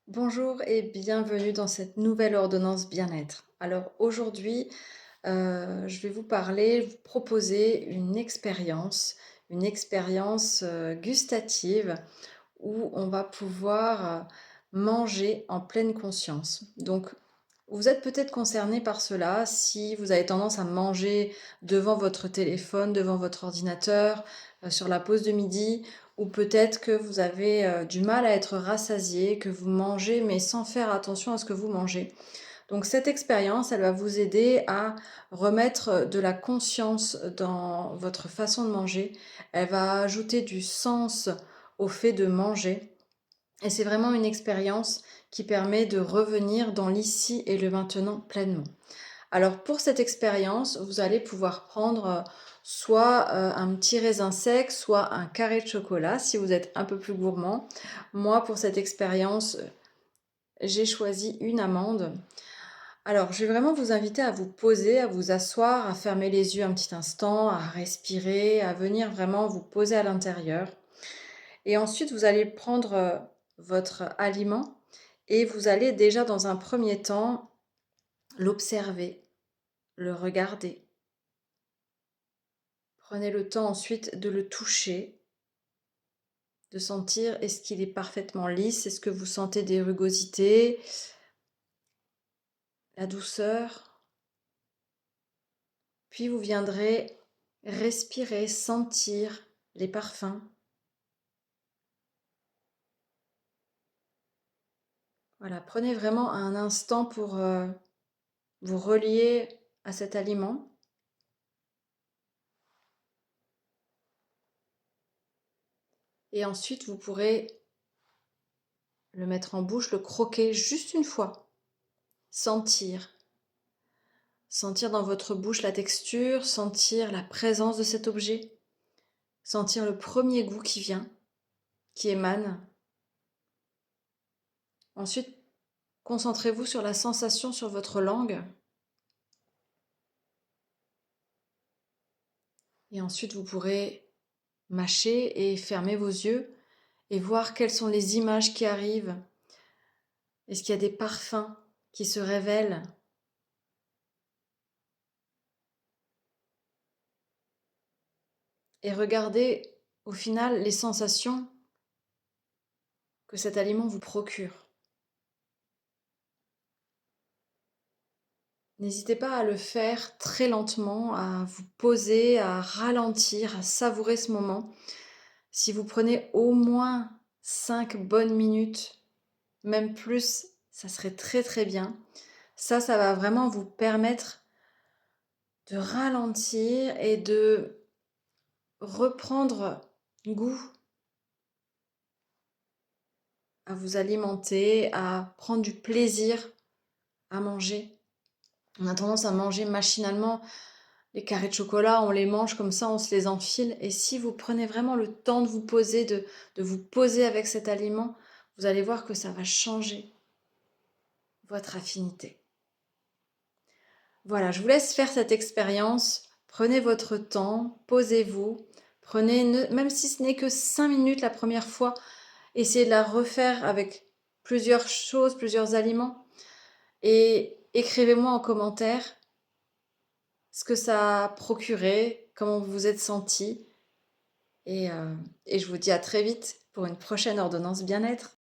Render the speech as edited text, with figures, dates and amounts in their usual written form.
Bonjour et bienvenue dans cette nouvelle ordonnance bien-être. Alors aujourd'hui, je vais vous parler, vous proposer une expérience gustative où on va pouvoir manger en pleine conscience. Donc, vous êtes peut-être concerné par cela si vous avez tendance à manger devant votre téléphone, devant votre ordinateur, sur la pause de midi, ou peut-être que vous avez du mal à être rassasié, que vous mangez mais sans faire attention à ce que vous mangez. Donc cette expérience, elle va vous aider à remettre de la conscience dans votre façon de manger. Elle va ajouter du sens au fait de manger. Et c'est vraiment une expérience qui permet de revenir dans l'ici et le maintenant pleinement. Alors pour cette expérience, vous allez pouvoir prendre soit un petit raisin sec, soit un carré de chocolat si vous êtes un peu plus gourmand. Moi, pour cette expérience, j'ai choisi une amande. Alors, je vais vraiment vous inviter à vous poser, à vous asseoir, à fermer les yeux un petit instant, à respirer, à venir vraiment vous poser à l'intérieur. Et ensuite, vous allez prendre votre aliment et vous allez déjà dans un premier temps l'observer, le regarder. Prenez le temps ensuite de le toucher, de sentir est-ce qu'il est parfaitement lisse, est-ce que vous sentez des rugosités, la douceur. Puis vous viendrez respirer, sentir les parfums. Voilà, prenez vraiment un instant pour vous relier à cet aliment. Et ensuite, vous pourrez le mettre en bouche, le croquer juste une fois. Sentir. Sentir dans votre bouche la texture, sentir la présence de cet objet. Sentir le premier goût qui vient, qui émane. Ensuite, concentrez-vous sur la sensation sur votre langue. Et ensuite, vous pourrez mâcher et fermer vos yeux et voir quelles sont les images qui arrivent. Est-ce qu'il y a des parfums qui se révèlent? Et regardez au final les sensations que cet aliment vous procure. N'hésitez pas à le faire très lentement, à vous poser, à ralentir, à savourer ce moment. Si vous prenez au moins 5 bonnes minutes, même plus, ça serait très très bien. Ça va vraiment vous permettre de ralentir et de reprendre goût à vous alimenter, à prendre du plaisir à manger. On a tendance à manger machinalement. Les carrés de chocolat, on les mange comme ça, on se les enfile. Et si vous prenez vraiment le temps de vous poser, de vous poser avec cet aliment, vous allez voir que ça va changer votre affinité. Voilà, je vous laisse faire cette expérience. Prenez votre temps, posez-vous. Prenez, même si ce n'est que 5 minutes la première fois, essayez de la refaire avec plusieurs choses, plusieurs aliments. Et écrivez-moi en commentaire ce que ça a procuré, comment vous vous êtes senti. Et je vous dis à très vite pour une prochaine ordonnance bien-être.